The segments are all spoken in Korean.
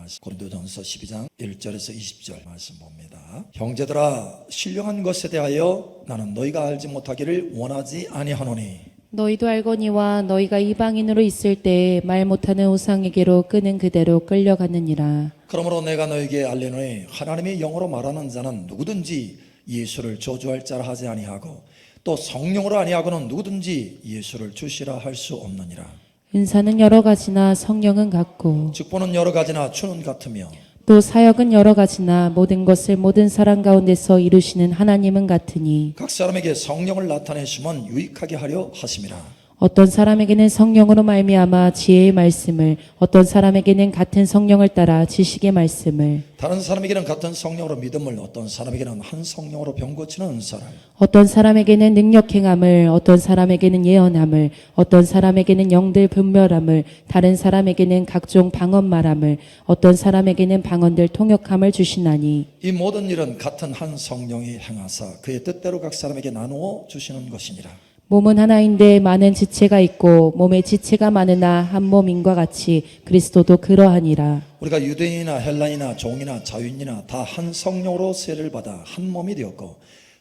말씀, 고린도전서 12장 1절에서 20절 말씀 봅니다. 형제들아, 신령한 것에 대하여 나는 너희가 알지 못하기를 원하지 아니하노니 너희도 알거니와 너희가 이방인으로 있을 때 말 못하는 우상에게로 끄는 그대로 끌려갔느니라. 그러므로 내가 너희에게 알리노니 하나님이 영어로 말하는 자는 누구든지 예수를 저주할 자라 하지 아니하고 또 성령으로 아니하고는 누구든지 예수를 주시라 할 수 없느니라. 은사는 여러 가지나 성령은 같고 직분은 여러 가지나 주는 같으며 또 사역은 여러 가지나 모든 것을 모든 사람 가운데서 이루시는 하나님은 같으니 각 사람에게 성령을 나타내시면 유익하게 하려 하심이라. 어떤 사람에게는 성령으로 말미암아 지혜의 말씀을, 어떤 사람에게는 같은 성령을 따라 지식의 말씀을, 다른 사람에게는 같은 성령으로 믿음을, 어떤 사람에게는 한 성령으로 병 고치는 은사를, 어떤 사람에게는 능력 행함을, 어떤 사람에게는 예언함을, 어떤 사람에게는 영들 분별함을, 다른 사람에게는 각종 방언 말함을, 어떤 사람에게는 방언들 통역함을 주시나니 이 모든 일은 같은 한 성령이 행하사 그의 뜻대로 각 사람에게 나누어 주시는 것이니라. 몸은 하나인데 많은 지체가 있고 몸에 지체가 많으나 한 몸인과 같이 그리스도도 그러하니라. 우리가 유대인이나 헬라인이나 종이나 자유인이나 다 한 성령으로 세례를 받아 한 몸이 되었고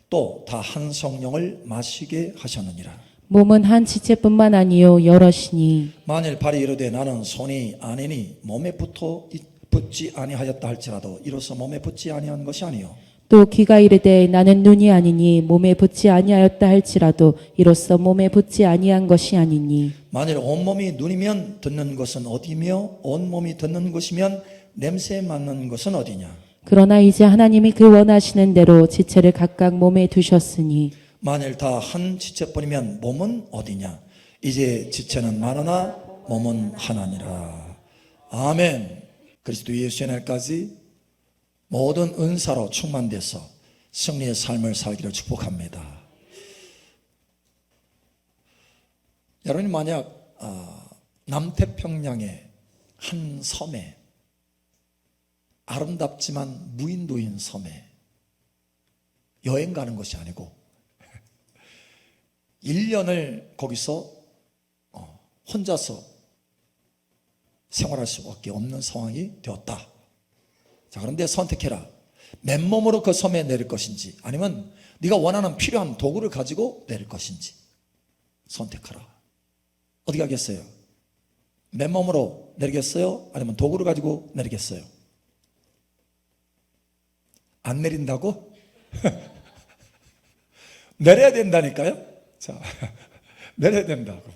또 다 한 성령을 마시게 하셨느니라. 몸은 한 지체뿐만 아니요 여럿이니 만일 발이 이르되 나는 손이 아니니 몸에 붙지 아니하였다 할지라도 이로써 몸에 붙지 아니한 것이 아니요 또 귀가 이르되 나는 눈이 아니니 몸에 붙지 아니하였다 할지라도 이로써 몸에 붙지 아니한 것이 아니니 만일 온몸이 눈이면 듣는 것은 어디며 온몸이 듣는 것이면 냄새 맡는 것은 어디냐. 그러나 이제 하나님이 그 원하시는 대로 지체를 각각 몸에 두셨으니 만일 다 한 지체뿐이면 몸은 어디냐. 이제 지체는 많으나 몸은 하나니라. 아멘. 그리스도 예수의 날까지 모든 은사로 충만돼서 승리의 삶을 살기를 축복합니다. 여러분이 만약 남태평양의 한 섬에, 아름답지만 무인도인 섬에 여행 가는 것이 아니고 1년을 거기서 혼자서 생활할 수밖에 없는 상황이 되었다. 자, 그런데 선택해라. 맨몸으로 그 섬에 내릴 것인지 아니면 네가 원하는 필요한 도구를 가지고 내릴 것인지 선택하라. 어디 가겠어요? 맨몸으로 내리겠어요? 아니면 도구를 가지고 내리겠어요? 안 내린다고? 내려야 된다니까요? 자, 내려야 된다고.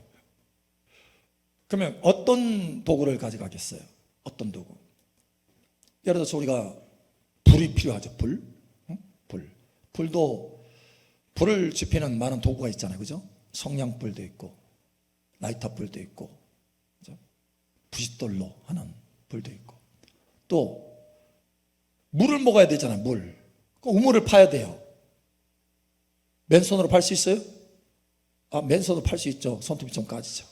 그러면 어떤 도구를 가져가겠어요? 어떤 도구? 예를 들어서 우리가 불이 필요하죠. 불. 불도 불을 지피는 많은 도구가 있잖아요. 그죠? 성냥불도 있고 라이터불도 있고 그죠? 부싯돌로 하는 불도 있고 또 물을 먹어야 되잖아요. 물. 그 우물을 파야 돼요. 맨손으로 팔 수 있어요? 맨손으로 팔 수 있죠. 손톱이 좀 까지죠.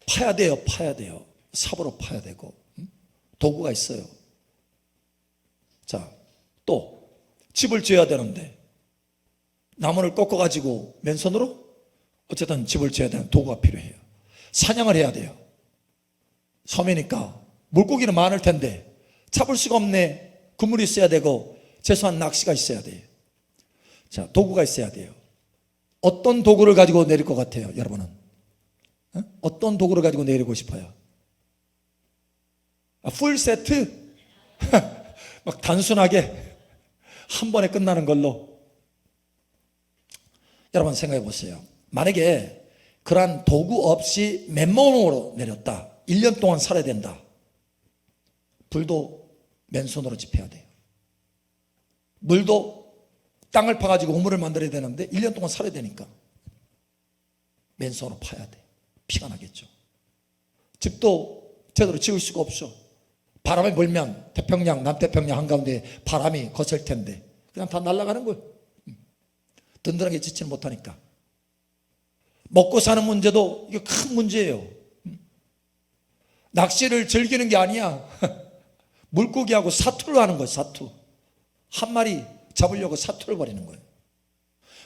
파야 돼요. 삽으로 파야 되고 도구가 있어요. 자, 또 집을 지어야 되는데 나무를 꺾어가지고 맨손으로 어쨌든 집을 지어야 되는 도구가 필요해요. 사냥을 해야 돼요. 섬이니까 물고기는 많을 텐데 잡을 수가 없네. 그물이 있어야 되고 최소한 낚시가 있어야 돼요. 자, 도구가 있어야 돼요. 어떤 도구를 가지고 내릴 것 같아요, 여러분은? 어떤 도구를 가지고 내리고 싶어요? 풀 세트? 막 단순하게 한 번에 끝나는 걸로. 여러분 생각해 보세요. 만약에 그러한 도구 없이 맨몸으로 내렸다. 1년 동안 살아야 된다. 불도 맨손으로 지펴야 돼요. 물도 땅을 파가지고 우물을 만들어야 되는데 1년 동안 살아야 되니까 맨손으로 파야 돼. 피가 나겠죠. 집도 제대로 지을 수가 없어. 바람이 불면 태평양, 남태평양 한가운데 바람이 거칠 텐데 그냥 다 날아가는 거예요. 든든하게 짓지는 못하니까. 먹고 사는 문제도 이게 큰 문제예요. 낚시를 즐기는 게 아니야. 물고기하고 사투를 하는 거예요. 사투. 한 마리 잡으려고 사투를 벌이는 거예요.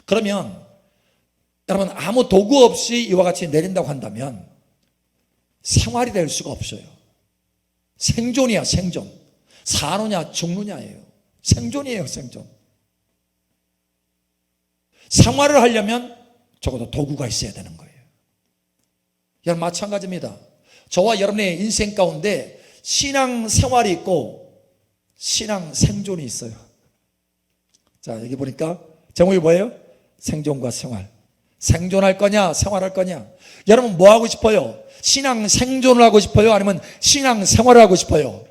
그러면 여러분 아무 도구 없이 이와 같이 내린다고 한다면 생활이 될 수가 없어요. 생존이야, 생존. 사느냐 죽느냐예요. 생존이에요, 생존. 생활을 하려면 적어도 도구가 있어야 되는 거예요. 여러분, 마찬가지입니다. 저와 여러분의 인생 가운데 신앙 생활이 있고 신앙 생존이 있어요. 자, 여기 보니까 제목이 뭐예요? 생존과 생활. 생존할 거냐, 생활할 거냐. 여러분, 뭐 하고 싶어요? 신앙 생존을 하고 싶어요? 아니면 신앙 생활을 하고 싶어요?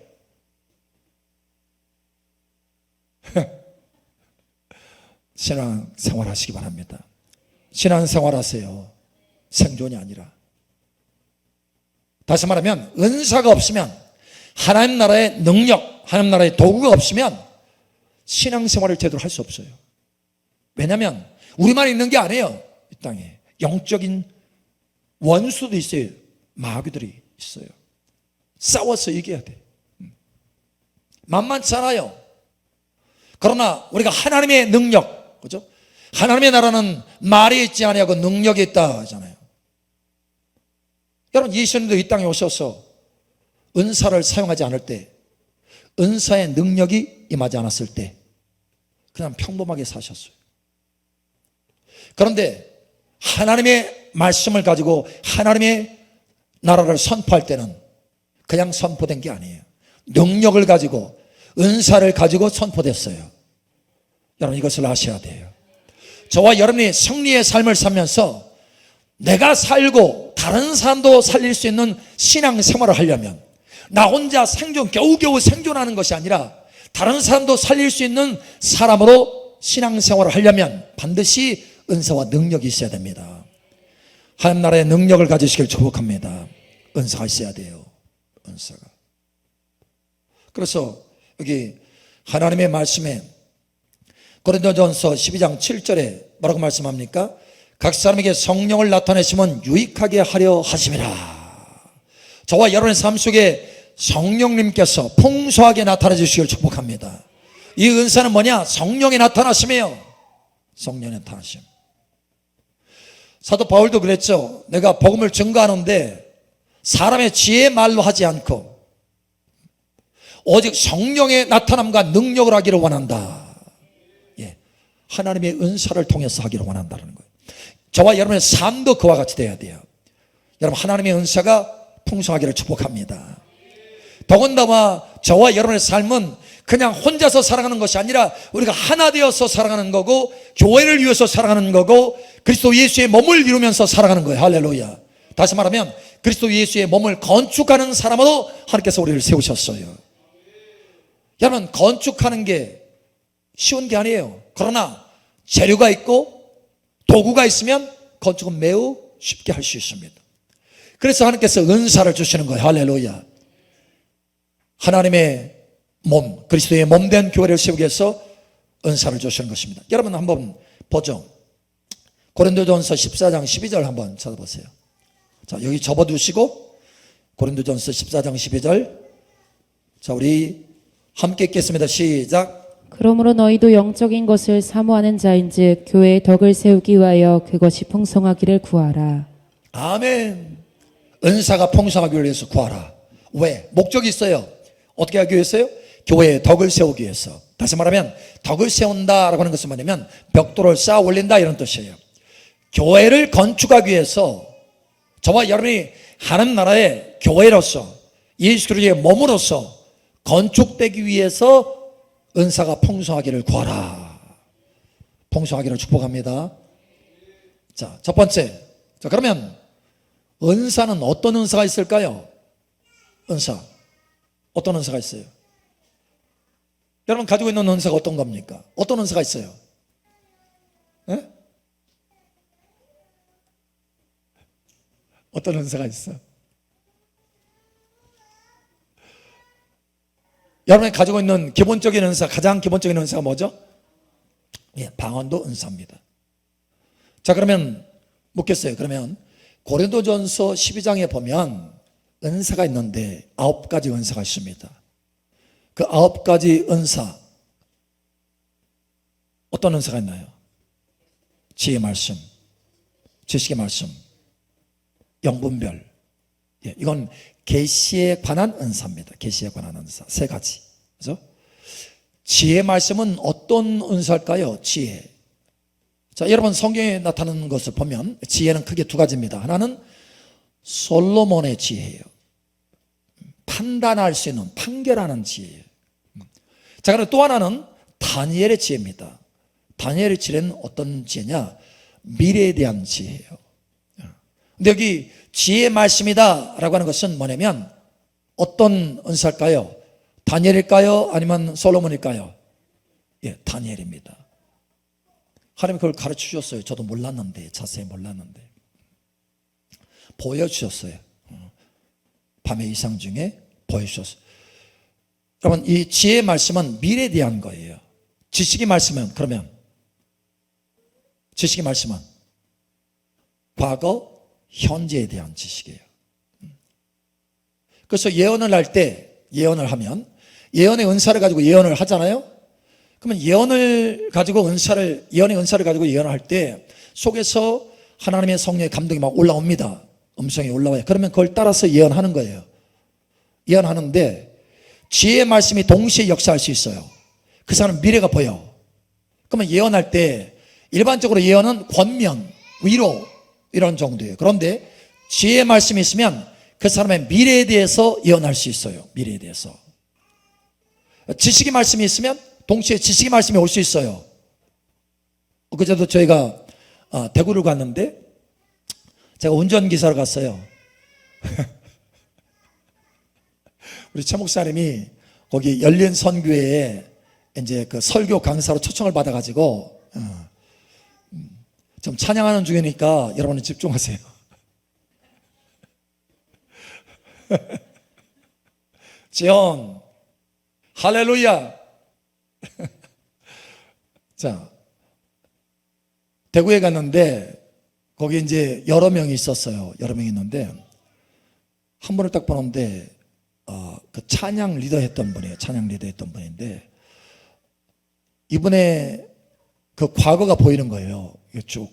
신앙 생활 하시기 바랍니다. 신앙 생활 하세요. 생존이 아니라. 다시 말하면 은사가 없으면, 하나님 나라의 능력, 하나님 나라의 도구가 없으면 신앙 생활을 제대로 할 수 없어요. 왜냐하면 우리만 있는 게 아니에요. 이 땅에 영적인 원수도 있어요. 마귀들이 있어요. 싸워서 이겨야 돼. 만만치 않아요. 그러나 우리가 하나님의 능력, 그죠? 하나님의 나라는 말이 있지 아니하고 능력이 있다 하잖아요. 여러분, 예수님도 이 땅에 오셔서 은사를 사용하지 않을 때, 은사의 능력이 임하지 않았을 때 그냥 평범하게 사셨어요. 그런데 하나님의 말씀을 가지고 하나님의 나라를 선포할 때는 그냥 선포된 게 아니에요. 능력을 가지고, 은사를 가지고 선포됐어요. 여러분, 이것을 아셔야 돼요. 저와 여러분이 승리의 삶을 살면서 내가 살고 다른 사람도 살릴 수 있는 신앙 생활을 하려면, 나 혼자 겨우겨우 생존하는 것이 아니라 다른 사람도 살릴 수 있는 사람으로 신앙 생활을 하려면 반드시 은사와 능력이 있어야 됩니다. 하나님 나라의 능력을 가지시길 축복합니다. 은사가 있어야 돼요. 은사가. 그래서 여기 하나님의 말씀에 고린도전서 12장 7절에 뭐라고 말씀합니까? 각 사람에게 성령을 나타내시면 유익하게 하려 하심이라. 저와 여러분의 삶 속에 성령님께서 풍성하게 나타나 주시길 축복합니다. 이 은사는 뭐냐? 성령의 나타나심이에요. 성령의 나타나심. 사도 바울도 그랬죠. 내가 복음을 증거하는데 사람의 지혜의 말로 하지 않고 오직 성령의 나타남과 능력을 하기를 원한다. 예, 하나님의 은사를 통해서 하기를 원한다는 거예요. 저와 여러분의 삶도 그와 같이 돼야 돼요. 여러분, 하나님의 은사가 풍성하기를 축복합니다. 더군다나 저와 여러분의 삶은 그냥 혼자서 살아가는 것이 아니라 우리가 하나 되어서 살아가는 거고, 교회를 위해서 살아가는 거고, 그리스도 예수의 몸을 이루면서 살아가는 거예요. 할렐루야. 다시 말하면 그리스도 예수의 몸을 건축하는 사람으로 하나님께서 우리를 세우셨어요. 여러분, 건축하는 게 쉬운 게 아니에요. 그러나 재료가 있고 도구가 있으면 건축은 매우 쉽게 할 수 있습니다. 그래서 하나님께서 은사를 주시는 거예요. 할렐루야. 하나님의 몸, 그리스도의 몸된 교회를 세우기 위해서 은사를 주시는 것입니다. 여러분, 한번 보죠. 고린도전서 14장 12절 한번 찾아보세요. 자, 여기 접어두시고 고린도전서 14장 12절. 자, 우리 함께 읽겠습니다. 시작. 그러므로 너희도 영적인 것을 사모하는 자인즉 교회의 덕을 세우기 위하여 그것이 풍성하기를 구하라. 아멘. 은사가 풍성하기 위해서 구하라. 왜? 목적이 있어요. 어떻게 하기 위해서요? 교회의 덕을 세우기 위해서. 다시 말하면 덕을 세운다라고 하는 것은 뭐냐면 벽돌을 쌓아 올린다, 이런 뜻이에요. 교회를 건축하기 위해서 저와 여러분이 하나님 나라의 교회로서, 예수 그리스도의 몸으로서 건축되기 위해서 은사가 풍성하기를 구하라. 풍성하기를 축복합니다. 자, 첫 번째. 자, 그러면 은사는 어떤 은사가 있을까요? 은사. 어떤 은사가 있어요? 여러분 가지고 있는 은사가 어떤 겁니까? 어떤 은사가 있어요? 네? 어떤 은사가 있어? 여러분이 가지고 있는 기본적인 은사, 가장 기본적인 은사가 뭐죠? 예, 방언도 은사입니다. 자, 그러면 묻겠어요. 그러면 고린도전서 12장에 보면 은사가 있는데 9가지 은사가 있습니다. 그 9가지 은사, 어떤 은사가 있나요? 지혜의 말씀, 지식의 말씀, 영분별, 예, 이건 계시에 관한 은사입니다. 계시에 관한 은사 세 가지. 그죠? 지혜 말씀은 어떤 은사일까요? 지혜. 자, 여러분 성경에 나타나는 것을 보면 지혜는 크게 두 가지입니다. 하나는 솔로몬의 지혜예요. 판단할 수 있는, 판결하는 지혜예요. 자, 그럼 또 하나는 다니엘의 지혜입니다. 다니엘의 지혜는 어떤 지혜냐? 미래에 대한 지혜예요. 근데 여기 지혜의 말씀이다 라고 하는 것은 뭐냐면 어떤 은사일까요? 다니엘일까요? 아니면 솔로몬일까요? 예, 다니엘입니다. 하나님 그걸 가르쳐 주셨어요. 저도 몰랐는데, 자세히 몰랐는데 보여주셨어요. 밤의 이상 중에 보여주셨어요. 여러분, 이 지혜의 말씀은 미래에 대한 거예요. 지식의 말씀은 그러면 지식의 말씀은 과거, 현재에 대한 지식이에요. 그래서 예언을 할 때, 예언을 하면 예언의 은사를 가지고 예언을 하잖아요. 그러면 예언의 은사를 가지고 예언을 할 때 속에서 하나님의 성령의 감동이 막 올라옵니다. 음성이 올라와요. 그러면 그걸 따라서 예언하는 거예요. 예언하는데 지혜의 말씀이 동시에 역사할 수 있어요. 그 사람은 미래가 보여. 그러면 예언할 때 일반적으로 예언은 권면, 위로 이런 정도예요. 그런데 지혜의 말씀이 있으면 그 사람의 미래에 대해서 예언할 수 있어요. 미래에 대해서. 지식의 말씀이 있으면 동시에 지식의 말씀이 올 수 있어요. 그제도 저희가 대구를 갔는데 제가 운전기사로 갔어요. 우리 최 목사님이 거기 열린 선교회에 이제 그 설교 강사로 초청을 받아가지고 좀 찬양하는 중이니까 여러분은 집중하세요. 지원 할렐루야. 자, 대구에 갔는데 거기 이제 여러 명이 있었어요. 여러 명이 있는데 한 분을 딱 보는데 그 찬양 리더 했던 분이에요. 찬양 리더 했던 분인데 이분의 그 과거가 보이는 거예요. 쭉.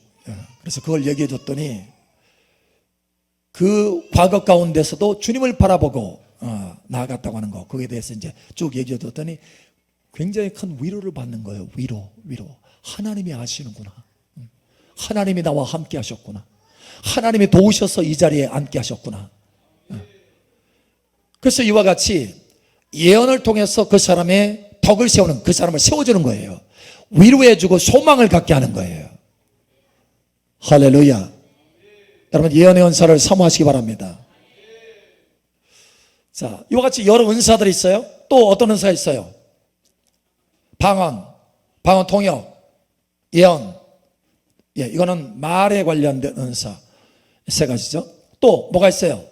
그래서 그걸 얘기해 줬더니 그 과거 가운데서도 주님을 바라보고 나아갔다고 하는 거, 거기에 대해서 이제 쭉 얘기해 줬더니 굉장히 큰 위로를 받는 거예요. 위로. 하나님이 아시는구나. 하나님이 나와 함께 하셨구나. 하나님이 도우셔서 이 자리에 앉게 하셨구나. 그래서 이와 같이 예언을 통해서 그 사람의 덕을 세우는, 그 사람을 세워주는 거예요. 위로해주고 소망을 갖게 하는 거예요. 할렐루야. 여러분, 예언의 은사를 사모하시기 바랍니다. 자, 이와 같이 여러 은사들이 있어요. 또 어떤 은사가 있어요? 방언 통역, 예언. 예, 이거는 말에 관련된 은사 세 가지죠. 또 뭐가 있어요?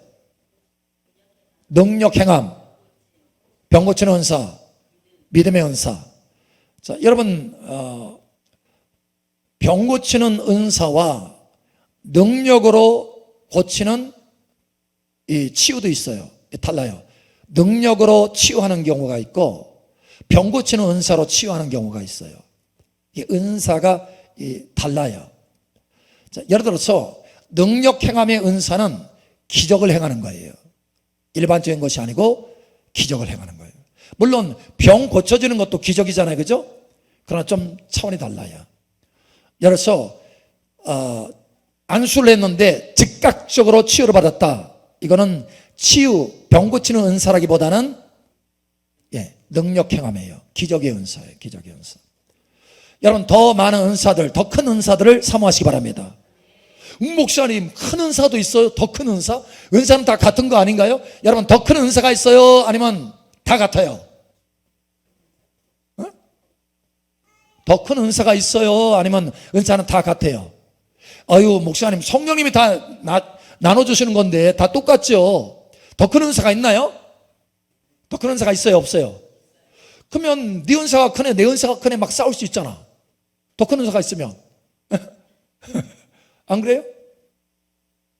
능력 행함, 병 고치는 은사, 믿음의 은사. 자, 여러분, 병 고치는 은사와 능력으로 고치는 이 치유도 있어요. 달라요. 능력으로 치유하는 경우가 있고 병 고치는 은사로 치유하는 경우가 있어요. 이 은사가 달라요. 자, 예를 들어서 능력 행함의 은사는 기적을 행하는 거예요. 일반적인 것이 아니고 기적을 행하는 거예요. 물론 병 고쳐지는 것도 기적이잖아요. 그죠? 그러나 좀 차원이 달라요. 예를 들어서 안수를 했는데 즉각적으로 치유를 받았다. 이거는 치유, 병 고치는 은사라기보다는 능력 행함이에요. 기적의 은사예요. 기적의 은사. 여러분, 더 많은 은사들, 더 큰 은사들을 사모하시기 바랍니다. 목사님, 큰 은사도 있어요? 더 큰 은사? 은사는 다 같은 거 아닌가요? 여러분, 더 큰 은사가 있어요? 아니면 다 같아요? 더 큰 은사가 있어요? 아니면 은사는 다 같아요? 아유, 목사님, 성령님이 다 나눠주시는 건데 다 똑같죠? 더 큰 은사가 있나요? 더 큰 은사가 있어요? 없어요? 그러면 네 은사가 크네, 내 은사가 크네 막 싸울 수 있잖아. 더 큰 은사가 있으면. 안 그래요?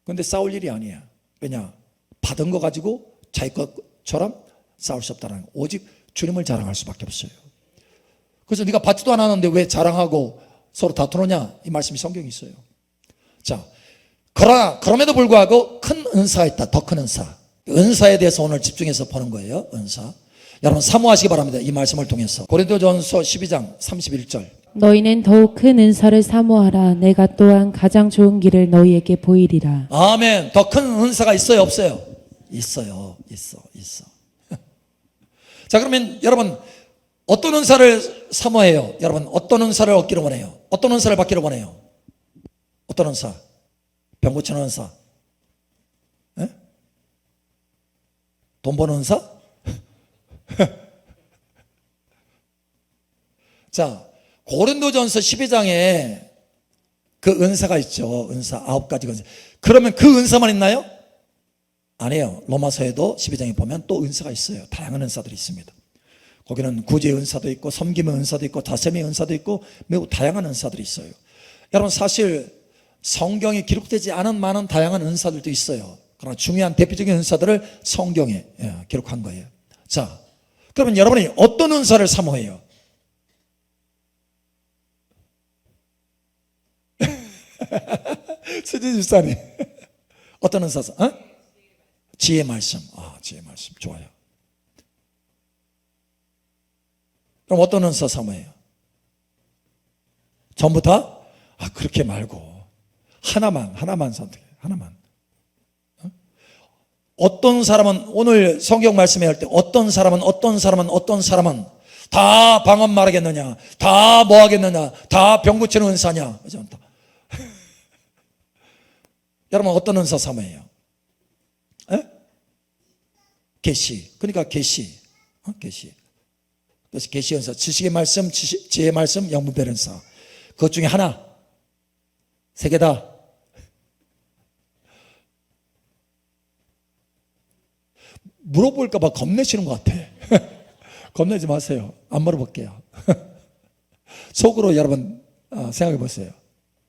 그런데 싸울 일이 아니야. 왜냐? 받은 거 가지고 자기 것처럼 싸울 수 없다는 거. 오직 주님을 자랑할 수밖에 없어요. 그래서 네가 받지도 않았는데 왜 자랑하고 서로 다투느냐? 이 말씀이 성경에 있어요. 자, 그러나 그럼에도 불구하고 큰 은사가 있다. 더 큰 은사. 은사에 대해서 오늘 집중해서 보는 거예요. 은사. 여러분 사모하시기 바랍니다. 이 말씀을 통해서. 고린도전서 12장 31절. 너희는 더욱 큰 은사를 사모하라. 내가 또한 가장 좋은 길을 너희에게 보이리라. 아멘. 더 큰 은사가 있어요, 없어요? 있어요. 있어. 자, 그러면 여러분 어떤 은사를 사모해요? 여러분 어떤 은사를 얻기를 원해요? 어떤 은사를 받기를 원해요? 어떤 은사? 병 고치는 은사? 예? 돈 버는 은사? 자, 고린도전서 12장에 그 은사가 있죠. 은사 9가지 은사. 그러면 그 은사만 있나요? 아니에요. 로마서에도 12장에 보면 또 은사가 있어요. 다양한 은사들이 있습니다. 거기는 구제의 은사도 있고 섬김의 은사도 있고 다셈의 은사도 있고 매우 다양한 은사들이 있어요. 여러분 사실 성경에 기록되지 않은 많은 다양한 은사들도 있어요. 그러나 중요한 대표적인 은사들을 성경에 기록한 거예요. 자, 그러면 여러분이 어떤 은사를 사모해요? 수진 집사님 어떤 은사? 지혜 말씀. 지혜 말씀 좋아요. 그럼 어떤 은사 사모해요? 전부 다? 그렇게 말고 하나만 선택해. 하나만. 어떤 사람은 오늘 성경 말씀에 할 때 어떤 사람은 다 방언 말하겠느냐, 다 뭐 하겠느냐, 다 병 고치는 은사냐. 여러분 어떤 은사 사모해요? 계시. 그러니까 계시. 그래서 계시 은사, 지식의 말씀, 지혜의 말씀, 영분별 은사. 그것 중에 하나, 세 개다. 물어볼까 봐 겁내시는 것 같아. 겁내지 마세요. 안 물어볼게요. 속으로 여러분 생각해 보세요.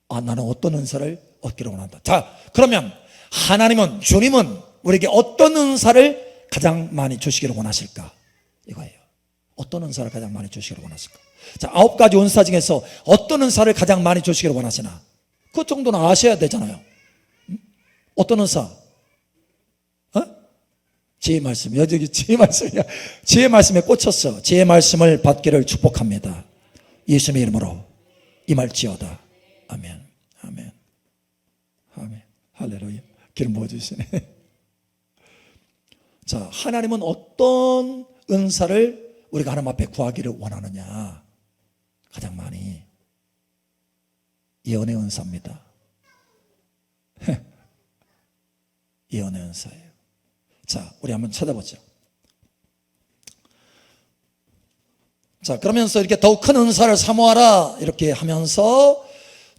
나는 어떤 은사를 얻기를 원한다. 자, 그러면 하나님은, 주님은 우리에게 어떤 은사를 가장 많이 주시기를 원하실까? 이거예요. 어떤 은사를 가장 많이 주시기를 원하실까? 자, 9가지 은사 중에서 어떤 은사를 가장 많이 주시기를 원하시나? 그 정도는 아셔야 되잖아요. 어떤 은사? 지혜 말씀. 여기 지혜 말씀이야. 지혜 말씀에 꽂혔어. 지혜 말씀을 받기를 축복합니다. 예수님의 이름으로 임할지어다. 아멘. 아멘. 아멘. 할렐루야. 기름 부어주시네. 자, 하나님은 어떤 은사를 우리가 하나님 앞에 구하기를 원하느냐? 가장 많이 예언의 은사입니다. 예언의 은사예요. 자, 우리 한번 찾아보죠. 자, 그러면서 이렇게 더욱 큰 은사를 사모하라 이렇게 하면서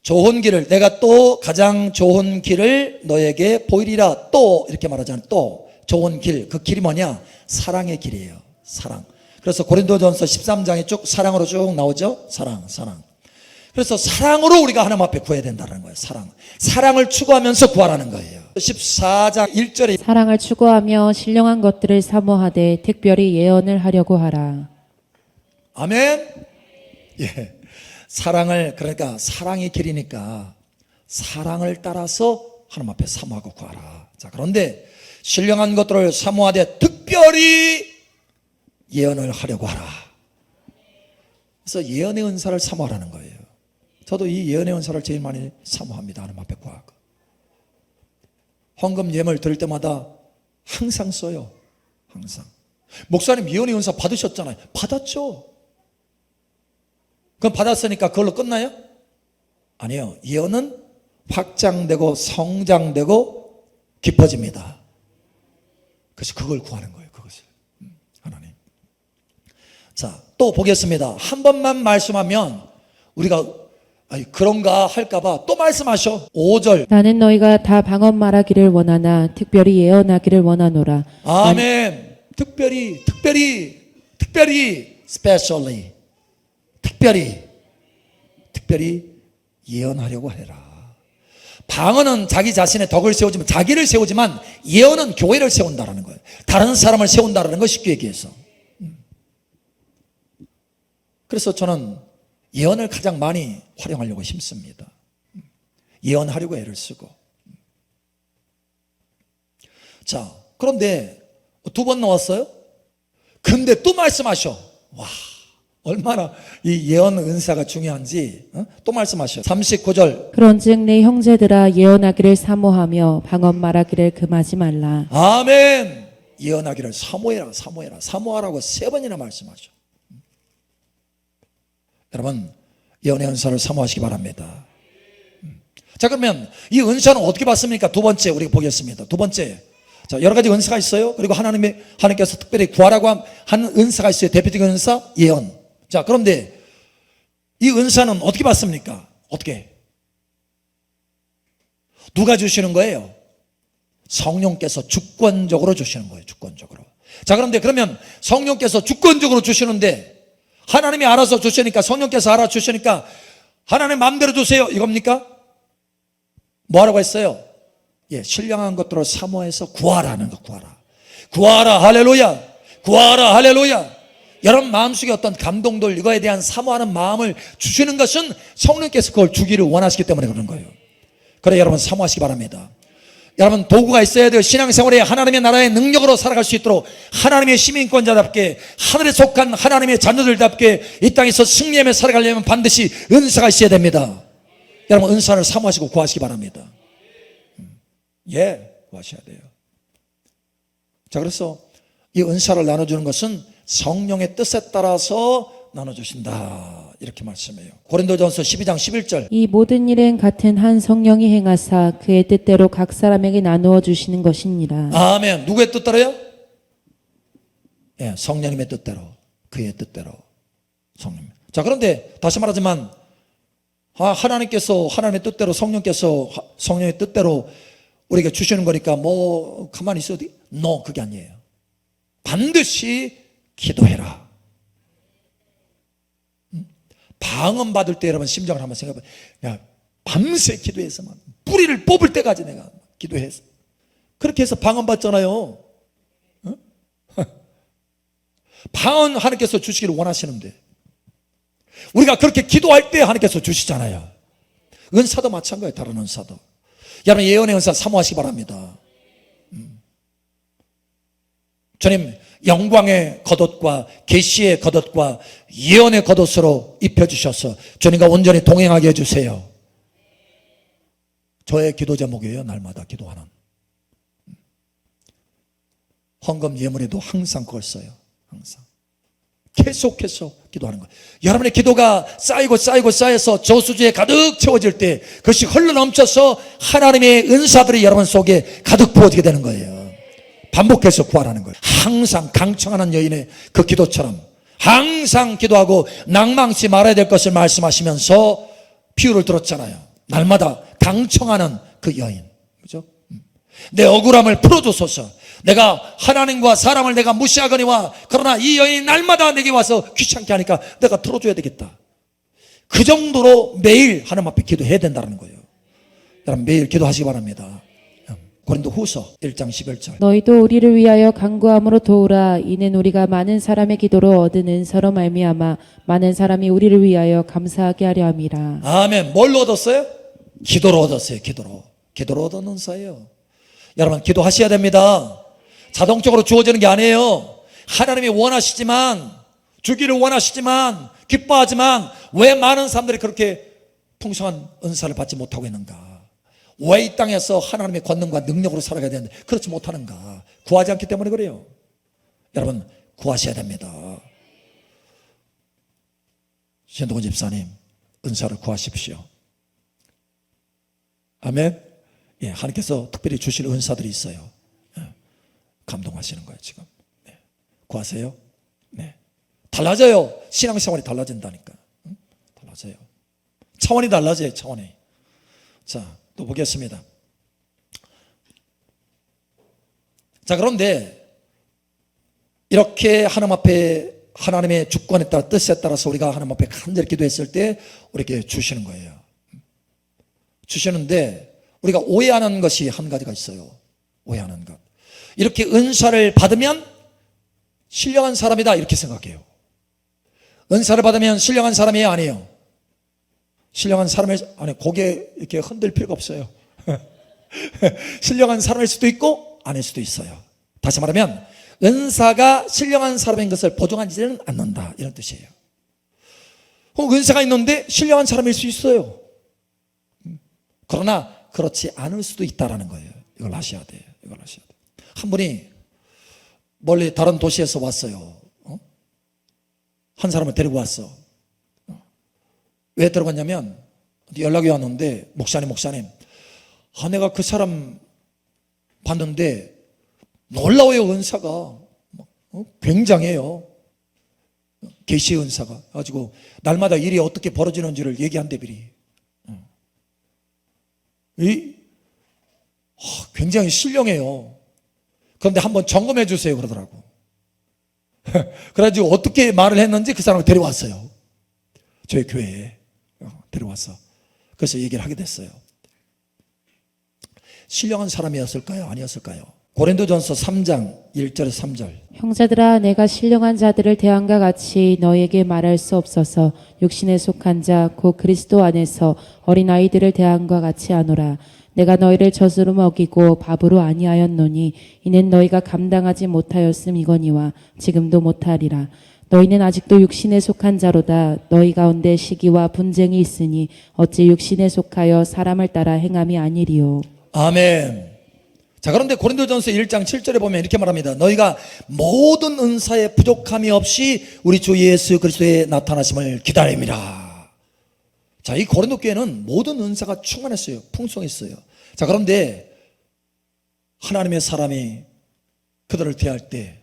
좋은 길을, 내가 또 가장 좋은 길을 너에게 보이리라. 또 이렇게 말하잖아요. 또 좋은 길, 그 길이 뭐냐? 사랑의 길이에요. 사랑. 그래서 고린도전서 13장에 쭉 사랑으로 쭉 나오죠. 사랑. 그래서 사랑으로 우리가 하나님 앞에 구해야 된다는 거예요. 사랑을 추구하면서 구하라는 거예요. 14장 1절에 사랑을 추구하며 신령한 것들을 사모하되 특별히 예언을 하려고 하라. 아멘. 예. 사랑을, 그러니까 사랑의 길이니까 사랑을 따라서 하나님 앞에 사모하고 구하라. 자, 그런데 신령한 것들을 사모하되 특별히 예언을 하려고 하라. 그래서 예언의 은사를 사모하라는 거예요. 저도 이 예언의 은사를 제일 많이 사모합니다. 하나님 앞에 구하고. 헌금 예물 드릴 때마다 항상 써요. 항상. 목사님 예언의 은사 받으셨잖아요. 받았죠. 그럼 받았으니까 그걸로 끝나요? 아니요. 예언은 확장되고 성장되고 깊어집니다. 그래서 그걸 구하는 거예요. 그것을. 하나님. 자, 또 보겠습니다. 한 번만 말씀하면 우리가 그런가 할까봐 또 말씀하셔. 5절. 나는 너희가 다 방언 말하기를 원하나 특별히 예언하기를 원하노라. 아멘. 특별히 specially 특별히 예언하려고 해라. 방언은 자기 자신의 덕을 세우지만, 자기를 세우지만 예언은 교회를 세운다라는 거예요. 다른 사람을 세운다라는 거 쉽게 얘기해서. 그래서 저는 예언을 가장 많이 활용하려고 힘씁니다. 예언하려고 애를 쓰고. 자, 그런데 두 번 나왔어요? 근데 또 말씀하셔. 와, 얼마나 이 예언 은사가 중요한지 또 말씀하셔. 39절. 그런즉 내 형제들아 예언하기를 사모하며 방언 말하기를 금하지 말라. 아멘. 예언하기를 사모해라, 사모해라, 사모하라고 3번이나 말씀하셔. 여러분, 예언의 은사를 사모하시기 바랍니다. 자, 그러면 이 은사는 어떻게 받습니까? 두 번째 우리가 보겠습니다. 두 번째, 자, 여러 가지 은사가 있어요. 그리고 하나님께서 특별히 구하라고 하는 은사가 있어요. 대표적인 은사, 예언. 자, 그런데 이 은사는 어떻게 받습니까? 어떻게? 누가 주시는 거예요? 성령께서 주권적으로 주시는 거예요. 주권적으로. 자, 그런데 그러면 성령께서 주권적으로 주시는데 하나님이 알아서 주시니까, 성령께서 알아 주시니까 하나님 마음대로 주세요, 이겁니까? 뭐하라고 했어요? 예, 신령한 것들을 사모해서 구하라는 거. 구하라, 할렐루야. 구하라, 할렐루야. 여러분 마음속에 어떤 감동들, 이거에 대한 사모하는 마음을 주시는 것은 성령께서 그걸 주기를 원하시기 때문에 그런 거예요. 그래, 여러분 사모하시기 바랍니다. 여러분 도구가 있어야 돼요. 신앙생활에 하나님의 나라의 능력으로 살아갈 수 있도록 하나님의 시민권자답게, 하늘에 속한 하나님의 자녀들답게 이 땅에서 승리하며 살아가려면 반드시 은사가 있어야 됩니다. 여러분 은사를 사모하시고 구하시기 바랍니다. 예, 구하셔야 돼요. 자, 그래서 이 은사를 나눠주는 것은 성령의 뜻에 따라서 나눠주신다, 이렇게 말씀해요. 고린도전서 12장 11절. 이 모든 일은 같은 한 성령이 행하사 그의 뜻대로 각 사람에게 나누어 주시는 것이니라. 아멘. 누구의 뜻대로요? 예, 성령님의 뜻대로, 그의 뜻대로. 성령. 자, 그런데 다시 말하지만 하나님께서 하나님의 뜻대로, 성령께서 성령의 뜻대로 우리에게 주시는 거니까 뭐 가만히 있어도 no, 그게 아니에요. 반드시 기도해라. 방언 받을 때 여러분 심정을 한번 생각해 봐요. 야, 밤새 기도해서 막 뿌리를 뽑을 때까지 내가 기도해서 그렇게 해서 방언 받잖아요. 방언 하나님께서 주시기를 원하시는데 우리가 그렇게 기도할 때 하나님께서 주시잖아요. 은사도 마찬가지예요. 다른 은사도. 여러분 예언의 은사 사모하시기 바랍니다. 주님 영광의 겉옷과 계시의 겉옷과 예언의 겉옷으로 입혀주셔서 주님과 온전히 동행하게 해주세요. 저의 기도 제목이에요. 날마다 기도하는. 헌금 예물에도 항상 그걸 써요. 항상 계속해서 기도하는 거예요. 여러분의 기도가 쌓여서 저수지에 가득 채워질 때 그것이 흘러넘쳐서 하나님의 은사들이 여러분 속에 가득 부어지게 되는 거예요. 반복해서 구하라는 거예요. 항상 강청하는 여인의 그 기도처럼 항상 기도하고 낭망치 말아야 될 것을 말씀하시면서 비유를 들었잖아요. 날마다 강청하는 그 여인, 그죠? 내 억울함을 풀어줘소서. 내가 하나님과 사람을 내가 무시하거니와 그러나 이 여인이 날마다 내게 와서 귀찮게 하니까 내가 틀어줘야 되겠다. 그 정도로 매일 하나님 앞에 기도해야 된다는 거예요. 여러분 매일 기도하시기 바랍니다. 고린도후서 1장 11절. 너희도 우리를 위하여 간구함으로 도우라. 이는 우리가 많은 사람의 기도로 얻은 은사로 말미암아 많은 사람이 우리를 위하여 감사하게 하려 함이라. 아멘. 뭘로 얻었어요? 기도로 얻었어요. 기도로 얻은 은사예요. 여러분 기도하셔야 됩니다. 자동적으로 주어지는 게 아니에요. 하나님이 원하시지만, 주기를 원하시지만, 기뻐하지만 왜 많은 사람들이 그렇게 풍성한 은사를 받지 못하고 있는가? 왜 이 땅에서 하나님의 권능과 능력으로 살아가야 되는데 그렇지 못하는가? 구하지 않기 때문에 그래요. 여러분 구하셔야 됩니다. 신동훈 집사님 은사를 구하십시오. 아멘. 예, 하나님께서 특별히 주실 은사들이 있어요. 예, 감동하시는 거예요 지금. 네. 구하세요. 네. 달라져요. 신앙생활이 달라진다니까. 달라져요. 차원이 달라져요. 차원이. 자, 또 보겠습니다. 자, 그런데 이렇게 하나님 앞에 하나님의 주권에 따라 뜻에 따라서 우리가 하나님 앞에 간절히 기도했을 때 우리에게 주시는 거예요. 주시는데 우리가 오해하는 것이 한 가지가 있어요. 오해하는 것. 이렇게 은사를 받으면 신령한 사람이다 이렇게 생각해요. 은사를 받으면 신령한 사람이 아니에요. 신령한 사람일, 아니 고개 이렇게 흔들 필요가 없어요. 신령한 사람일 수도 있고 아닐 수도 있어요. 다시 말하면 은사가 신령한 사람인 것을 보증하지는 않는다, 이런 뜻이에요. 은사가 있는데 신령한 사람일 수 있어요. 그러나 그렇지 않을 수도 있다라는 거예요. 이걸 아셔야 돼요. 이걸 아셔야 돼요. 한 분이 멀리 다른 도시에서 왔어요. 한 사람을 데리고 왔어. 왜 데려갔냐면 연락이 왔는데, 목사님, 내가 그 사람 봤는데 놀라워요. 은사가 굉장해요. 계시의 은사가 가지고 날마다 일이 어떻게 벌어지는지를 얘기한대 비리. 굉장히 신령해요. 그런데 한번 점검해 주세요 그러더라고. 그래가지고 어떻게 말을 했는지 그 사람을 데려왔어요. 저희 교회에 데려왔어. 그래서 얘기를 하게 됐어요. 신령한 사람이었을까요? 아니었을까요? 고린도전서 3장 1절에서 3절. 형제들아, 내가 신령한 자들을 대함과 같이 너에게 말할 수 없어서 육신에 속한 자 곧 그리스도 안에서 어린아이들을 대함과 같이 하노라. 내가 너희를 젖으로 먹이고 밥으로 아니하였노니 이는 너희가 감당하지 못하였음이거니와 지금도 못하리라. 너희는 아직도 육신에 속한 자로다. 너희 가운데 시기와 분쟁이 있으니 어찌 육신에 속하여 사람을 따라 행함이 아니리요. 아멘. 자, 그런데 고린도전서 1장 7절에 보면 이렇게 말합니다. 너희가 모든 은사에 부족함이 없이 우리 주 예수 그리스도의 나타나심을 기다립니다. 자, 이 고린도 교회는 모든 은사가 충만했어요. 풍성했어요. 자, 그런데 하나님의 사람이 그들을 대할 때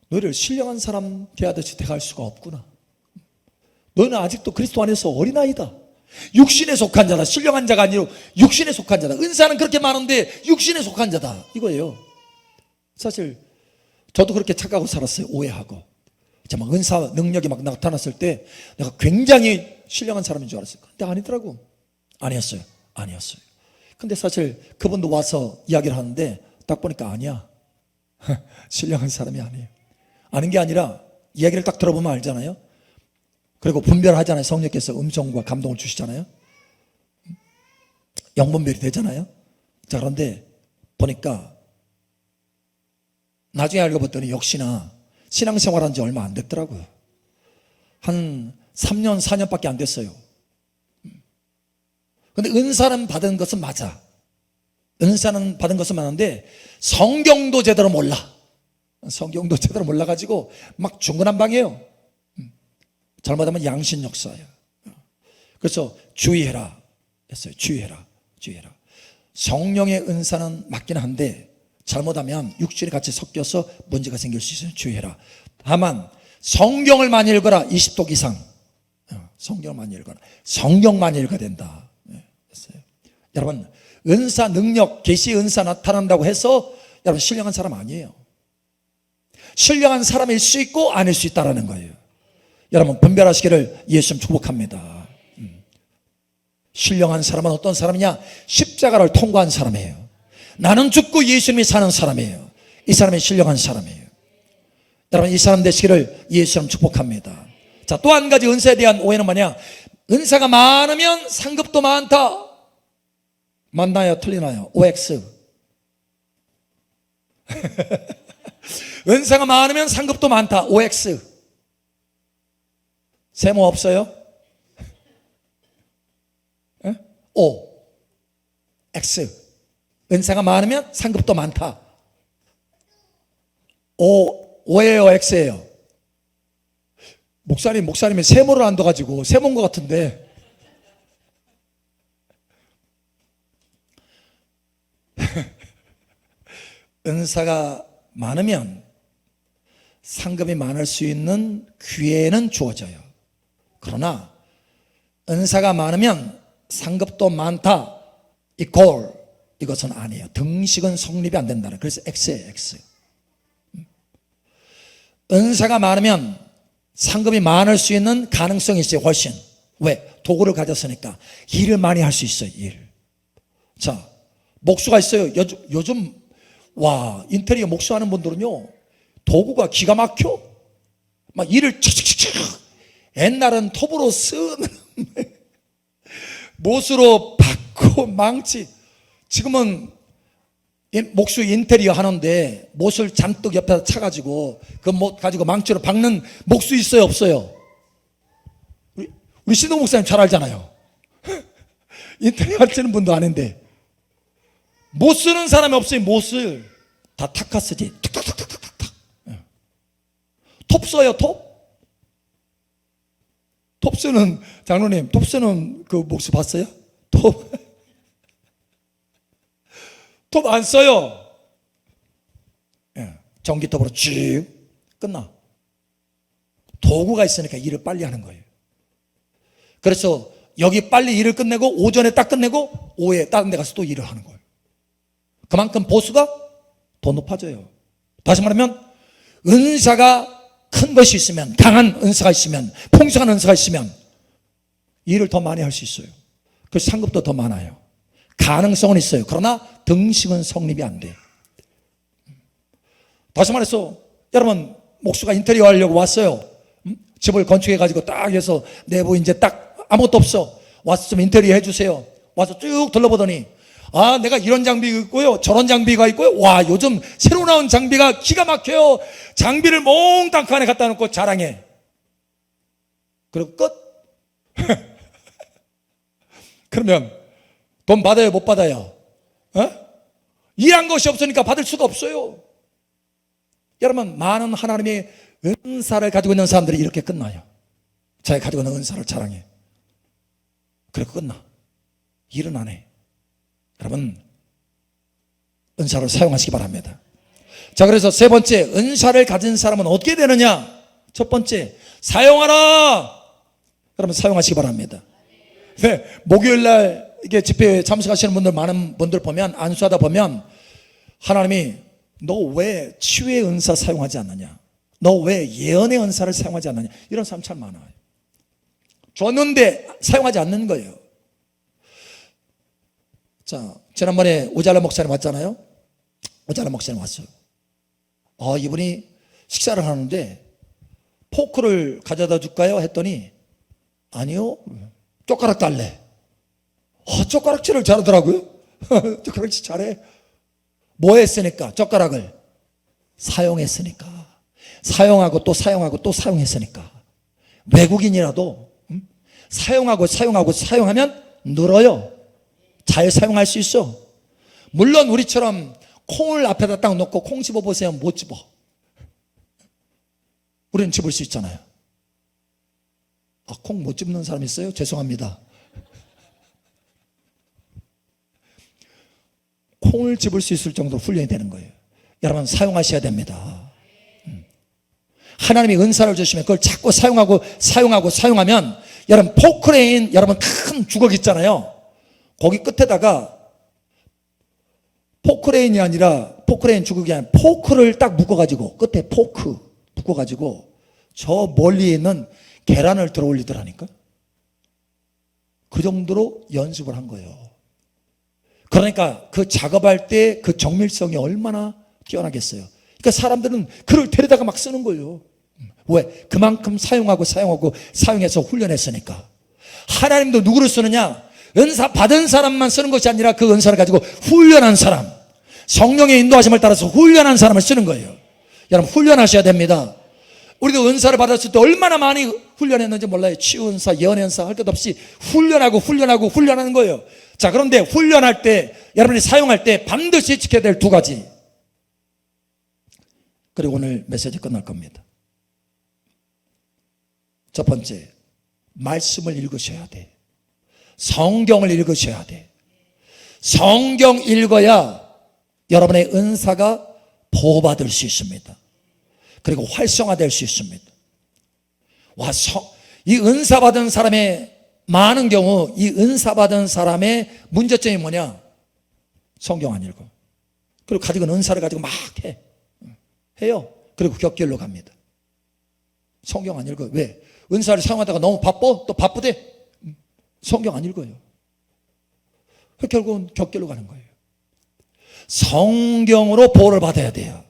너희를 신령한 사람 대하듯이 대할 수가 없구나. 너희는 아직도 그리스도 안에서 어린아이다. 육신에 속한 자다. 신령한 자가 아니고 육신에 속한 자다. 은사는 그렇게 많은데 육신에 속한 자다, 이거예요. 사실 저도 그렇게 착각하고 살았어요. 오해하고. 막 은사 능력이 막 나타났을 때 내가 굉장히 신령한 사람인 줄 알았어요. 근데 아니더라고. 아니었어요. 근데 사실 그분도 와서 이야기를 하는데 딱 보니까 아니야. 신령한 사람이 아니에요. 아는 게 아니라 이야기를 딱 들어보면 알잖아요. 그리고 분별하잖아요. 성령께서 음성과 감동을 주시잖아요. 영분별이 되잖아요. 자, 그런데 보니까 나중에 알고 봤더니 역시나 신앙생활한 지 얼마 안 됐더라고요. 한 3년, 4년밖에 안 됐어요. 근데 은사는 받은 것은 맞아. 은사는 받은 것은 맞는데 성경도 제대로 몰라. 성경도 제대로 몰라가지고 막 중구난방이에요. 잘못하면 양신 역사예요. 그래서 주의해라 했어요. 주의해라. 성령의 은사는 맞긴 한데 잘못하면 육신이 같이 섞여서 문제가 생길 수 있어요. 주의해라. 다만 성경을 많이 읽어라. 20독 이상. 성경을 많이 읽어라. 성경만 읽어야 된다 했어요. 여러분, 은사 능력, 계시 은사 나타난다고 해서 여러분 신령한 사람 아니에요. 신령한 사람일 수 있고 아닐 수 있다라는 거예요. 여러분 분별하시기를 예수님 축복합니다. 신령한 사람은 어떤 사람이냐? 십자가를 통과한 사람이에요. 나는 죽고 예수님이 사는 사람이에요. 이 사람이 신령한 사람이에요. 여러분 이 사람 되시기를 예수님 축복합니다. 자, 또 한 가지 은사에 대한 오해는 뭐냐? 은사가 많으면 상급도 많다. 맞나요? 틀리나요? OX. 은사가 많으면 상급도 많다. OX. 세모 없어요? O. X. 은사가 많으면 상급도 많다. O예요, X예요? 목사님이 세모를 안 둬가지고 세모인 것 같은데. 은사가 많으면 상급이 많을 수 있는 기회는 주어져요. 그러나 은사가 많으면 상급도 많다 이꼴 이것은 아니에요. 등식은 성립이 안 된다는. 그래서 X예요, X. 은사가 많으면 상급이 많을 수 있는 가능성이 있어요. 훨씬. 왜? 도구를 가졌으니까 일을 많이 할 수 있어요. 일. 자, 목수가 있어요. 요즘 와, 인테리어 목수하는 분들은요 도구가 기가 막혀. 막 일을 칙칙칙칙. 옛날은 톱으로 쓰는 못으로 박고 망치. 지금은 목수 인테리어 하는데 못을 잔뜩 옆에다 차가지고 그 못 가지고 망치로 박는 목수 있어요, 없어요? 우리 신동 목사님 잘 알잖아요. 인테리어 하시는 분도 아는데 못 쓰는 사람이 없어요. 못을 다 탁카 쓰지. 탁탁탁탁탁탁. 톱 써요, 톱? 톱 쓰는 장로님, 톱 쓰는 그 목수 봤어요? 톱? 톱 안 써요. 전기톱으로 쭉 끝나. 도구가 있으니까 일을 빨리 하는 거예요. 그래서 여기 빨리 일을 끝내고 오전에 딱 끝내고 오후에 다른 데 가서 또 일을 하는 거예요. 그만큼 보수가 더 높아져요. 다시 말하면 은사가 큰 것이 있으면, 강한 은사가 있으면, 풍성한 은사가 있으면 일을 더 많이 할 수 있어요. 그 상급도 더 많아요. 가능성은 있어요. 그러나 등식은 성립이 안 돼. 다시 말해서 여러분, 목수가 인테리어 하려고 왔어요. 집을 건축해가지고 딱 해서 내부 이제 딱 아무것도 없어. 와서 좀 인테리어 해주세요. 와서 쭉 둘러보더니 아, 내가 이런 장비가 있고요, 저런 장비가 있고요. 와, 요즘 새로 나온 장비가 기가 막혀요. 장비를 몽땅 그 안에 갖다 놓고 자랑해. 그리고 끝. 그러면 돈 받아요, 못 받아요? 일한 것이 없으니까 받을 수가 없어요. 여러분, 많은 하나님의 은사를 가지고 있는 사람들이 이렇게 끝나요. 자기가 가지고 있는 은사를 자랑해. 그리고 끝나. 일은 안 해. 여러분, 은사를 사용하시기 바랍니다. 자, 그래서 세 번째, 은사를 가진 사람은 어떻게 되느냐? 첫 번째, 사용하라. 여러분, 사용하시기 바랍니다. 네, 목요일날 이게 집회에 참석하시는 분들, 많은 분들 보면, 안수하다 보면 하나님이 너 왜 치유의 은사 사용하지 않느냐? 너 왜 예언의 은사를 사용하지 않느냐? 이런 사람 참 많아요. 줬는데 사용하지 않는 거예요. 자, 지난번에 오잘라 목사님 왔잖아요. 오잘라 목사님 왔어요. 이분이 식사를 하는데 포크를 가져다 줄까요? 했더니 아니요, 젓가락 달래. 젓가락질을 잘하더라고요. 젓가락질 잘해. 뭐 했으니까? 젓가락을 사용했으니까. 사용하고 또 사용하고 또 사용했으니까. 외국인이라도 사용하고 사용하고 사용하면 늘어요. 잘 사용할 수 있어. 물론 우리처럼 콩을 앞에다 딱 놓고 콩 집어보세요. 못 집어. 우리는 집을 수 있잖아요. 콩 못 집는 사람 있어요? 죄송합니다. 콩을 집을 수 있을 정도로 훈련이 되는 거예요. 여러분, 사용하셔야 됩니다. 하나님이 은사를 주시면 그걸 자꾸 사용하고 사용하면, 여러분, 포크레인, 여러분 큰 주걱 있잖아요. 거기 끝에다가 포크레인이 아니라, 포크레인 주걱이 아니라 포크를 딱 묶어가지고, 끝에 포크 묶어가지고 저 멀리 있는 계란을 들어 올리더라니까. 그 정도로 연습을 한 거예요. 그러니까 그 작업할 때 그 정밀성이 얼마나 뛰어나겠어요. 그러니까 사람들은 그를 데려다가 막 쓰는 거예요. 왜? 그만큼 사용하고 사용해서 훈련했으니까. 하나님도 누구를 쓰느냐? 은사 받은 사람만 쓰는 것이 아니라 그 은사를 가지고 훈련한 사람, 성령의 인도하심을 따라서 훈련한 사람을 쓰는 거예요. 여러분, 훈련하셔야 됩니다. 우리도 은사를 받았을 때 얼마나 많이 훈련했는지 몰라요. 치유 은사, 예언 은사 할 것 없이 훈련하는 거예요. 자, 그런데 훈련할 때, 여러분이 사용할 때 반드시 지켜야 될 두 가지. 그리고 오늘 메시지 끝날 겁니다. 첫 번째, 말씀을 읽으셔야 돼. 성경을 읽으셔야 돼. 성경 읽어야 여러분의 은사가 보호받을 수 있습니다. 그리고 활성화될 수 있습니다. 이 은사 받은 사람의 많은 경우, 이 은사 받은 사람의 문제점이 뭐냐? 성경 안 읽어. 그리고 가지고 은사를 가지고 막 해요. 그리고 격결로 갑니다. 성경 안 읽어요. 왜? 은사를 사용하다가 너무 바빠? 또 바쁘대? 성경 안 읽어요. 결국은 격결로 가는 거예요. 성경으로 보호를 받아야 돼요.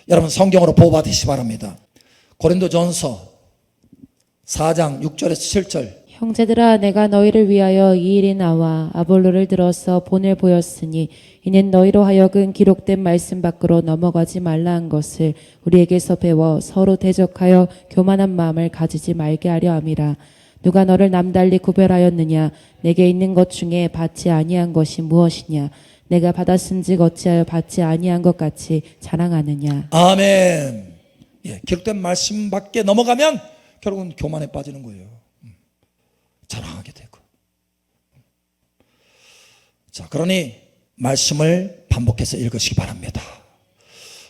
여러분, 성경으로 보호받으시기 바랍니다. 고린도전서 4장 6절에서 7절. 형제들아 내가 너희를 위하여 이 일이 나와 아볼로를 들어서 본을 보였으니 이는 너희로 하여금 기록된 말씀 밖으로 넘어가지 말라 한 것을 우리에게서 배워 서로 대적하여 교만한 마음을 가지지 말게 하려 함이라. 누가 너를 남달리 구별하였느냐? 내게 있는 것 중에 받지 아니한 것이 무엇이냐? 내가 받았은즉 어찌하여 받지 아니한 것 같이 자랑하느냐? 아멘. 예, 기록된 말씀 밖에 넘어가면 결국은 교만에 빠지는 거예요. 자랑하게 되고. 자, 그러니 말씀을 반복해서 읽으시기 바랍니다.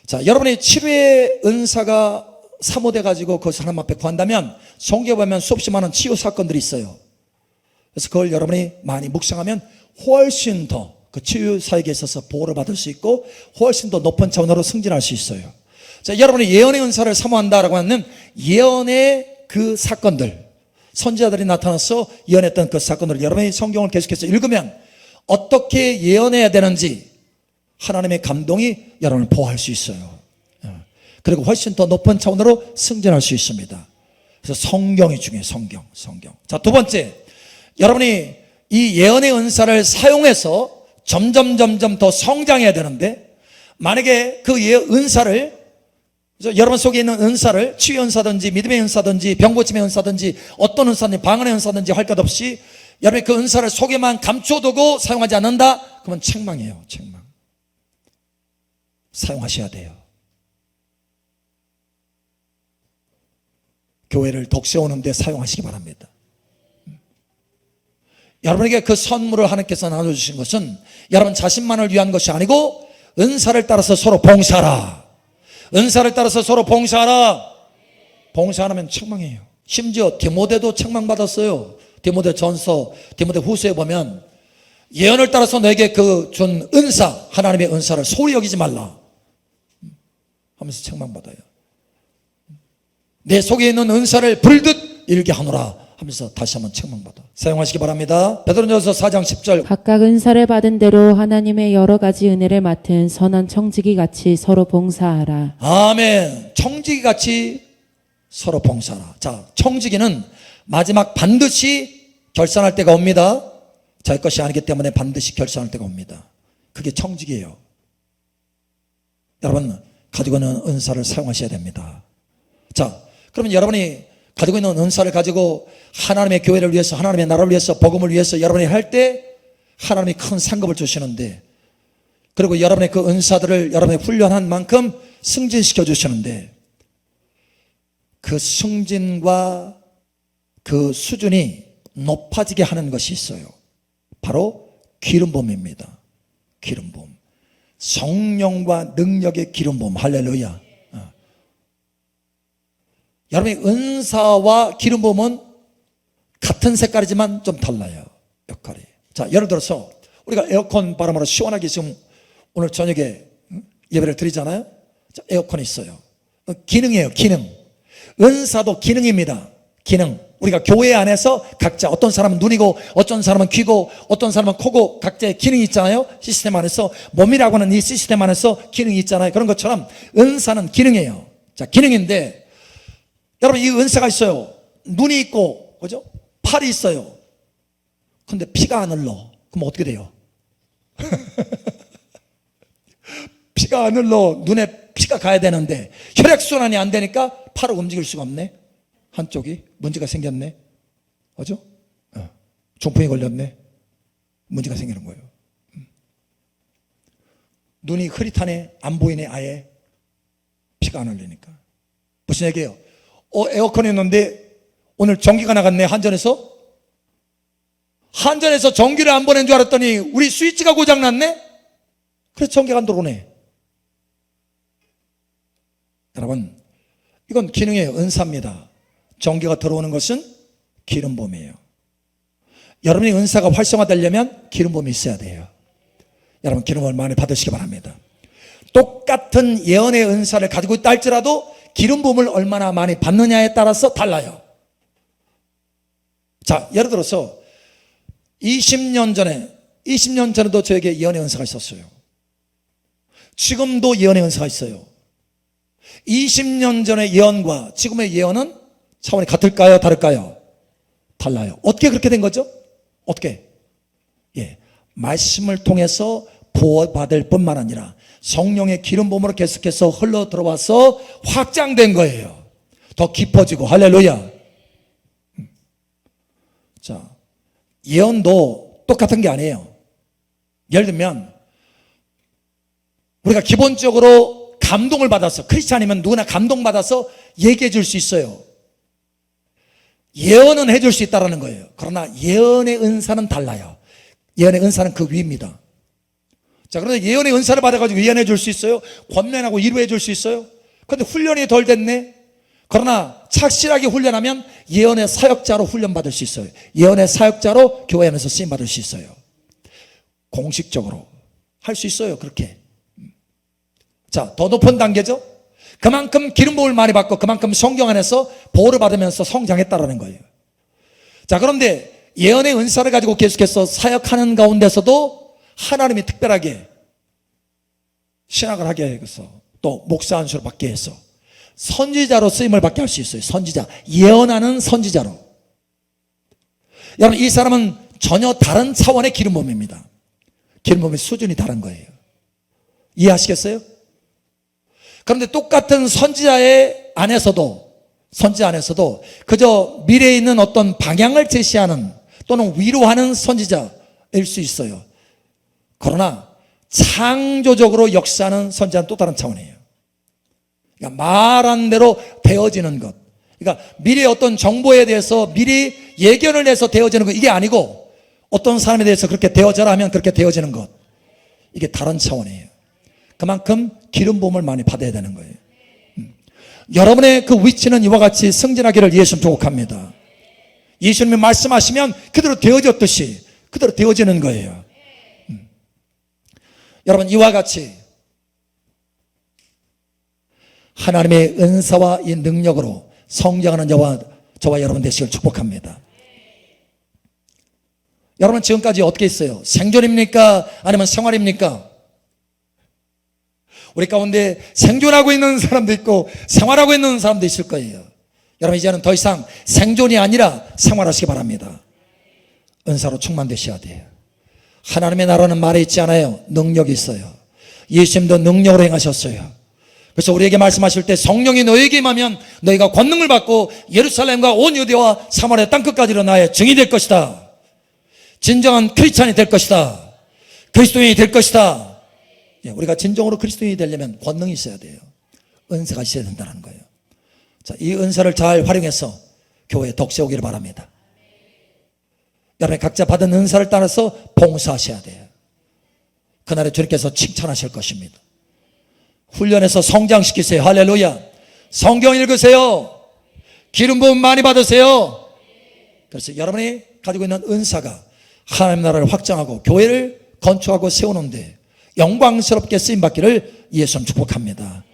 자, 여러분이 치료의 은사가 사모돼 가지고 그 사람 앞에 구한다면 성경에 보면 수없이 많은 치유 사건들이 있어요. 그래서 그걸 여러분이 많이 묵상하면 훨씬 더 그 치유 사역에 있어서 보호를 받을 수 있고 훨씬 더 높은 차원으로 승진할 수 있어요. 자, 여러분이 예언의 은사를 사모한다라고 하는 예언의 그 사건들, 선지자들이 나타나서 예언했던 그 사건들을 여러분이 성경을 계속해서 읽으면 어떻게 예언해야 되는지 하나님의 감동이 여러분을 보호할 수 있어요. 그리고 훨씬 더 높은 차원으로 승진할 수 있습니다. 그래서 성경이 중요해요. 성경. 자, 두 번째, 여러분이 이 예언의 은사를 사용해서 점점 더 성장해야 되는데, 만약에 그 은사를, 여러분 속에 있는 은사를 치유 은사든지 믿음의 은사든지 병고침의 은사든지 어떤 은사든지 방언의 은사든지 할 것 없이 여러분이 그 은사를 속에만 감춰두고 사용하지 않는다? 그러면 책망이에요. 책망. 사용하셔야 돼요. 교회를 독세우는 데 사용하시기 바랍니다. 여러분에게 그 선물을 하나님께서 나눠주신 것은 여러분 자신만을 위한 것이 아니고 은사를 따라서 서로 봉사하라. 은사를 따라서 서로 봉사하라. 봉사 안 하면 책망이에요. 심지어 디모데도 책망받았어요. 디모데 전서, 디모데 후서에 보면 예언을 따라서 너에게 그 준 은사, 하나님의 은사를 소홀히 여기지 말라 하면서 책망받아요. 내 속에 있는 은사를 불듯 일게 하노라 하면서 다시 한번 책망받아. 사용하시기 바랍니다. 베드로전서 4장 10절. 각각 은사를 받은 대로 하나님의 여러 가지 은혜를 맡은 선한 청지기 같이 서로 봉사하라. 아멘. 청지기 같이 서로 봉사하라. 자, 청지기는 마지막 반드시 결산할 때가 옵니다. 자기 것이 아니기 때문에 반드시 결산할 때가 옵니다. 그게 청지기예요. 여러분 가지고 있는 은사를 사용하셔야 됩니다. 자, 그러면 여러분이 가지고 있는 은사를 가지고 하나님의 교회를 위해서, 하나님의 나라를 위해서, 복음을 위해서 여러분이 할 때 하나님이 큰 상급을 주시는데, 그리고 여러분의 그 은사들을 여러분이 훈련한 만큼 승진시켜 주시는데, 그 승진과 그 수준이 높아지게 하는 것이 있어요. 바로 기름 부음입니다. 기름 부음. 성령과 능력의 기름 부음. 할렐루야. 여러분의 은사와 기름 부음은 같은 색깔이지만 좀 달라요. 역할이. 자, 예를 들어서 우리가 에어컨 바람으로 시원하게 지금 오늘 저녁에 예배를 드리잖아요. 자, 에어컨이 있어요. 기능이에요. 기능. 은사도 기능입니다. 기능. 우리가 교회 안에서 각자 어떤 사람은 눈이고 어떤 사람은 귀고 어떤 사람은 코고 각자의 기능이 있잖아요. 시스템 안에서 몸이라고 하는 이 시스템 안에서 기능이 있잖아요. 그런 것처럼 은사는 기능이에요. 자, 기능인데 여러분 이 은사가 있어요. 눈이 있고 그죠? 팔이 있어요. 근데 피가 안 흘러. 그럼 어떻게 돼요? 피가 안 흘러. 눈에 피가 가야 되는데 혈액순환이 안 되니까 팔을 움직일 수가 없네. 한쪽이 문제가 생겼네. 그죠? 중풍이 걸렸네. 문제가 생기는 거예요. 눈이 흐릿하네. 안 보이네. 아예 피가 안 흘리니까. 무슨 얘기예요? 에어컨이 있는데 오늘 전기가 나갔네. 한전에서 전기를 안 보낸 줄 알았더니 우리 스위치가 고장났네. 그래서 전기가 안 들어오네. 여러분 이건 기능이에요. 은사입니다. 전기가 들어오는 것은 기름 부음이에요. 여러분의 은사가 활성화되려면 기름 부음이 있어야 돼요. 여러분 기름을 많이 받으시기 바랍니다. 똑같은 예언의 은사를 가지고 있다 할지라도 기름 부음을 얼마나 많이 받느냐에 따라서 달라요. 자, 예를 들어서 20년 전에도 저에게 예언의 은사가 있었어요. 지금도 예언의 은사가 있어요. 20년 전의 예언과 지금의 예언은 차원이 같을까요? 다를까요? 달라요. 어떻게 그렇게 된 거죠? 어떻게? 예, 말씀을 통해서 보호받을 뿐만 아니라 성령의 기름 부음으로 계속해서 흘러 들어와서 확장된 거예요. 더 깊어지고. 할렐루야. 자, 예언도 똑같은 게 아니에요. 예를 들면 우리가 기본적으로 감동을 받아서, 크리스찬이면 누구나 감동받아서 얘기해 줄 수 있어요. 예언은 해줄 수 있다는 거예요. 그러나 예언의 은사는 달라요. 예언의 은사는 그 위입니다. 자, 그런데 예언의 은사를 받아가지고 예언해 줄 수 있어요? 권면하고 위로해 줄 수 있어요? 그런데 훈련이 덜 됐네? 그러나 착실하게 훈련하면 예언의 사역자로 훈련받을 수 있어요. 예언의 사역자로 교회 안에서 쓰임받을 수 있어요. 공식적으로 할 수 있어요. 그렇게. 자, 더 높은 단계죠. 그만큼 기름 부음을 많이 받고 그만큼 성경 안에서 보호를 받으면서 성장했다라는 거예요. 자, 그런데 예언의 은사를 가지고 계속해서 사역하는 가운데서도 하나님이 특별하게 신학을 하게 해서 또 목사 안수를 받게 해서 선지자로 쓰임을 받게 할 수 있어요. 선지자, 예언하는 선지자로. 여러분, 이 사람은 전혀 다른 차원의 기름 부음입니다. 기름 부음의 수준이 다른 거예요. 이해하시겠어요? 그런데 똑같은 선지자 안에서도 그저 미래에 있는 어떤 방향을 제시하는 또는 위로하는 선지자일 수 있어요. 그러나 창조적으로 역사하는 선지자는 또 다른 차원이에요. 그러니까 말한 대로 되어지는 것. 그러니까 미래의 어떤 정보에 대해서 미리 예견을 해서 되어지는 것, 이게 아니고 어떤 사람에 대해서 그렇게 되어져라 하면 그렇게 되어지는 것. 이게 다른 차원이에요. 그만큼 기름 부음을 많이 받아야 되는 거예요. 여러분의 그 위치는 이와 같이 승진하기를 예수님 축복합니다. 예수님이 말씀하시면 그대로 되어졌듯이 그대로 되어지는 거예요. 여러분, 이와 같이 하나님의 은사와 이 능력으로 성장하는 저와 여러분 되시길 축복합니다. 여러분, 지금까지 어떻게 했어요? 생존입니까? 아니면 생활입니까? 우리 가운데 생존하고 있는 사람도 있고 생활하고 있는 사람도 있을 거예요. 여러분, 이제는 더 이상 생존이 아니라 생활하시기 바랍니다. 은사로 충만되셔야 돼요. 하나님의 나라는 말에 있지 않아요. 능력이 있어요. 예수님도 능력으로 행하셨어요. 그래서 우리에게 말씀하실 때 성령이 너에게 임하면 너희가 권능을 받고 예루살렘과 온 유대와 사마리아 땅끝까지로 나의 증인이 될 것이다. 진정한 크리스찬이 될 것이다. 그리스도인이 될 것이다. 우리가 진정으로 그리스도인이 되려면 권능이 있어야 돼요. 은사가 있어야 된다는 거예요. 자, 이 은사를 잘 활용해서 교회에 덕세우기를 바랍니다. 여러분, 각자 받은 은사를 따라서 봉사하셔야 돼요. 그날에 주님께서 칭찬하실 것입니다. 훈련해서 성장시키세요. 할렐루야. 성경 읽으세요. 기름 부음 많이 받으세요. 그래서 여러분이 가지고 있는 은사가 하나님 나라를 확장하고 교회를 건축하고 세우는데 영광스럽게 쓰임받기를 예수님 축복합니다.